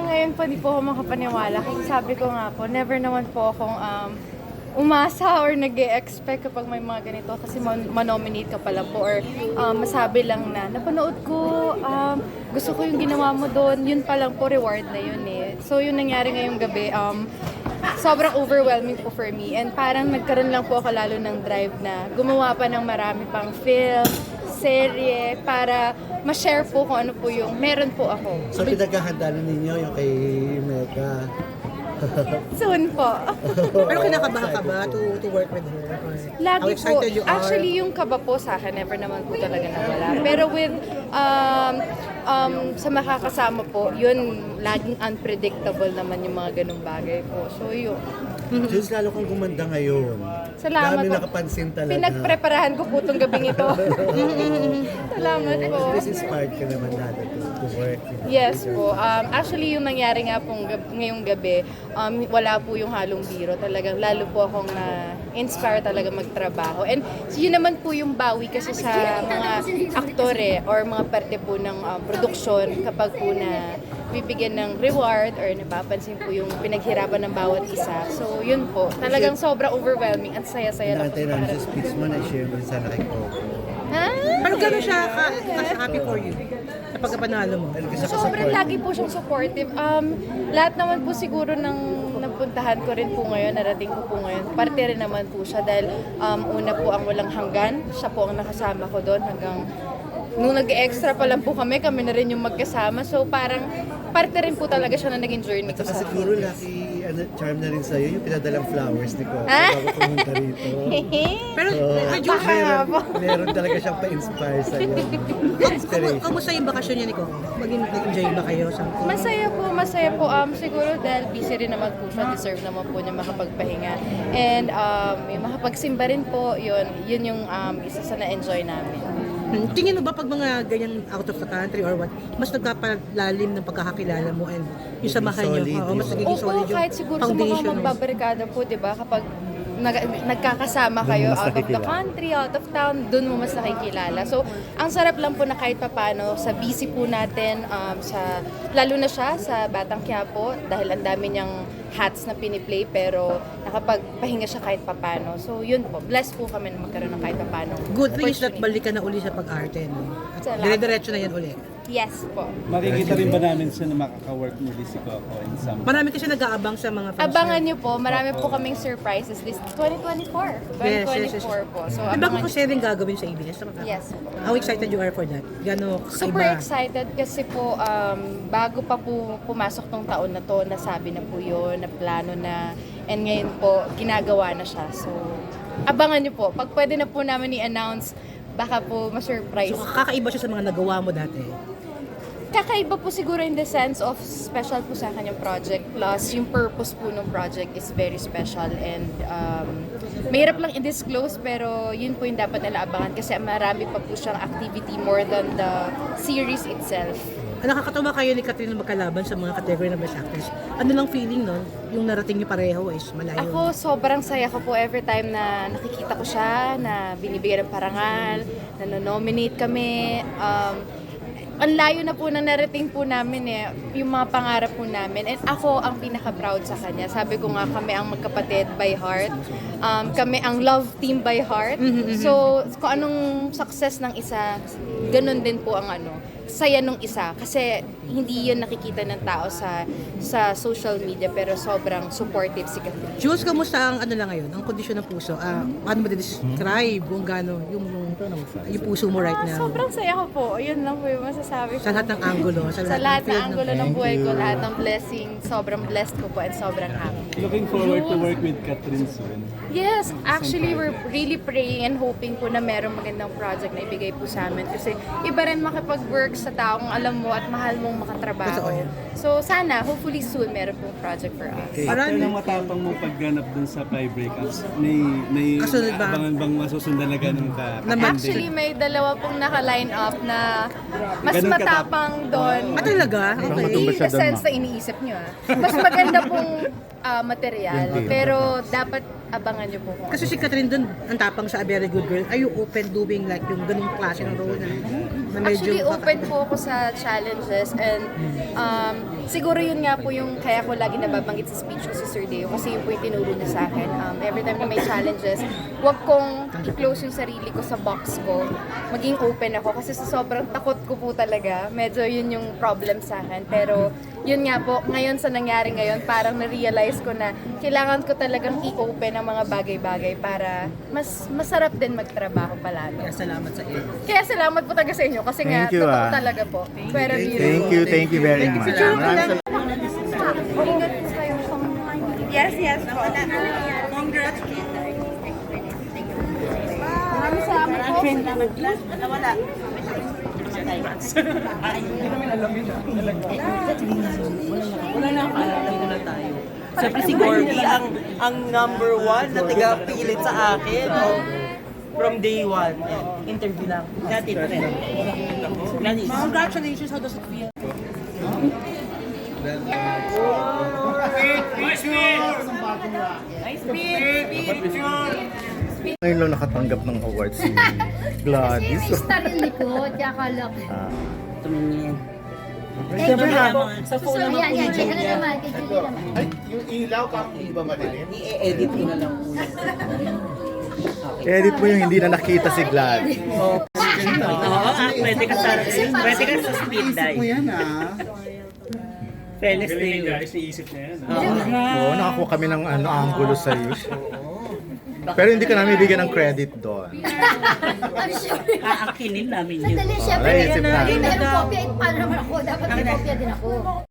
ngayon po, hindi po ako makapaniwala. Kasi sabi ko nga po, never naman po akong umasa or nag-e-expect kapag may mga ganito kasi manominate ka pala po or masabi lang na napanood ko, gusto ko yung ginawa mo doon, yun pa lang po reward na yun eh. So yun nangyari ngayong gabi, sobrang overwhelming po for me and parang nagkaroon lang po ako lalo ng drive na gumawa pa ng marami pang film, serye para ma-share po kung ano po yung meron po ako. So pinaghahandaan ninyo yung kay Mega. Soon po. Pero kinakabahan ka ba to work with her? Or Lagi how excited po. you are? Actually, yung kaba po sa akin, never naman po talaga nawala. Pero with, sa makakasama po, yun, laging unpredictable naman yung mga ganung bagay po. So, yun. Jules, lalo kang gumanda ngayon. Salamat Dami po. nakapansin talaga. Pinagpreparahan ko po itong gabing ito. Salamat po. This inspired ka naman natin to work. Yes po. Actually, yung nangyari nga pong ngayong gabi, wala po yung halong biro. Talagang lalo po akong na-inspire talaga magtrabaho. And yun naman po yung bawi kasi sa mga aktore or mga parte po ng produksyon kapag po na bibigyan ng reward or napapansin po yung pinaghirapan ng bawat isa. So, yun po. Talagang sobrang overwhelming at saya-saya lang po. Naantay namin sa speech mo na i-share mo sana kay Coco. Pero gano'n siya happy for you sa pagkapanalo mo? Sobrang lagi po siyang supportive. Lahat naman po siguro ng napuntahan ko rin po ngayon, narating ko po ngayon, parte rin naman po siya dahil una po ang walang hanggan, siya po ang nakasama ko doon hanggang nung nag-extra pa lang po kami na rin yung magkasama. So parang parte rin po talaga siya na naging journey ko Saka sa siguro lucky charm na rin sa'yo yung pinadalang flowers ni Coco bago pumunta rito. Pero, Jules, Meron talaga siyang pa-inspire sa'yo. Inspiration. kamusta yung bakasyon niya ni Coco? Nag-enjoy ba kayo? Masaya po. Siguro dahil busy rin naman po siya, deserve naman po niya makapagpahinga. And yung makapagsimba rin po, yun yung isa sa na-enjoy namin. Tingin mo ba pag mga ganyan out of the country or what, mas nagkapalalim ng pagkakakilala mo and yung samahan Solid, niyo? Mas nagiging Opo, solid yung kahit siguro sa mga foundation. magbabarikada po, di ba? Kapag nagkakasama kayo mas out of the nakikilala. country, out of town, dun mo mas nakikilala. So, ang sarap lang po na kahit papano sa busy po natin, lalo na siya sa Batang Quiapo, dahil ang dami niyang hats na piniplay, pero nakapagpahinga siya kahit papano. So, yun po. Blessed po kami na magkaroon ng kahit papano. Good thing is that opportunity. balikan na uli sa pag-arte. No? Salamat. Dire-diretso na yan uli. Yes po. Makikita rin ba namin siya na makaka-work muli si Coco in some... Marami kasi nag-aabang sa mga fans. Abangan niyo po, marami po kaming surprises this 2024. 2024 po. So, Diba abangan kung niyo. sharing gagawin sa ABS? Tama ka? Yes. How excited you are for that? Gano Super kakaiba? excited kasi po bago pa po pumasok tong taon na to, nasabi na po yun, na plano na, and ngayon po, ginagawa na siya. So, abangan niyo po. Pag pwede na po namin i-announce, baka po ma-surprise. So kakaiba siya sa mga nagawa mo dati. Kakaiba po siguro in the sense of special po sa akin yung project, plus yung purpose po ng project is very special and mahirap lang i-disclose pero yun po yung dapat nila abangan kasi marami pa po siyang activity more than the series itself. Nakakatawa kayo ni Catherine na magkalaban sa mga category ng Best Actress. Ano lang feeling nun? Yung narating niyo pareho is malayo. Ako, sobrang saya ko po every time na nakikita ko siya, na binibigyan ng parangal, na nominate kami. Ang layo na po na narating po namin yung mga pangarap po namin. And ako ang pinaka-proud sa kanya. Sabi ko nga, kami ang magkapatid by heart. Kami ang love team by heart. So, kung anong success ng isa, ganun din po ang saya nung isa. Kasi hindi yun nakikita ng tao sa social media, pero sobrang supportive si Catherine. Jules, kamusta ang ano lang ngayon? Ang kondisyon ng puso? Paano mo describe kung gaano yung puso mo right now? Sobrang saya ko po. Yun lang po yung masasabi ko. Sa lahat ng angulo? Sa lahat ng field angulo ng buhay ko, lahat ng blessing, sobrang blessed ko po and sobrang happy. Looking forward to work with Catherine soon. Yes, actually we're really praying and hoping po na merong magandang project na ibigay po sa amin kasi iba rin makipag-work sa taong alam mo at mahal mong makatrabaho. Totoo. So sana, hopefully soon, meron pong project for us. After ng matapang mo pagganap dun sa 5 breakups, may Kasunod ba? abangan bang masusundan na ganun ka? Actually, may dalawa pong naka-line up na mas Ganun matapang doon. talaga? Okay. Hindi in the sense na iniisip nyo Mas maganda pong material. Pero dapat abangan nyo po kung Kasi si Catherine dun, ang tapang sa A Very Good Girl, are you open doing like yung ganung klase ng role na medyo Actually, open po ako sa challenges and siguro yun nga po yung kaya ko lagi nababanggit sa speech ko si Sir Deo kasi yun po yung tinuro niya sa akin. Every time na may challenges, wag kong i-close yung sarili ko sa box ko. Maging open ako kasi sa sobrang takot ko po talaga, medyo yun yung problem sa akin. Pero yun nga po, ngayon sa nangyari ngayon, parang na-realize ko na kailangan ko talagang i-open ang mga bagay-bagay para mas masarap din magtrabaho palalo. Salamat sa iyo. Kaya salamat po talaga sa inyo kasi nga, Thank you, totoo ah. talaga po. Pero beautiful. Thank you very much. Maraming Yes, yes. Maraming salamat po. Wala na akala tayo. Siyempre si Gordy ang number one na tiga-pilit sa akin. From day one. Interview lang. Dati pa rin. Congratulations, how does it feel? Ngayon lang nakatanggap ng awards si Gladys. Star yung likod, kaya akala ko. Siyempre sa phone So, naman yan, po yan. Ano naman, kay Julie naman. Ay, yung ilaw parang hindi ba madilim? i-edit ko na lang po. Edit mo yung hindi na nakita si Gladys. Pwede ka sa speed dive. Fairness to you. Guys, iisip niya yan. Oo, nakakuha kami ng angulo sa iyo. Pero hindi ka namin bigyan ng credit doon. I'm sure. Aakinin namin yun. Sandali, syempre, naisip natin. meron kopya. Paano naman ako? Dapat may kopya din ako.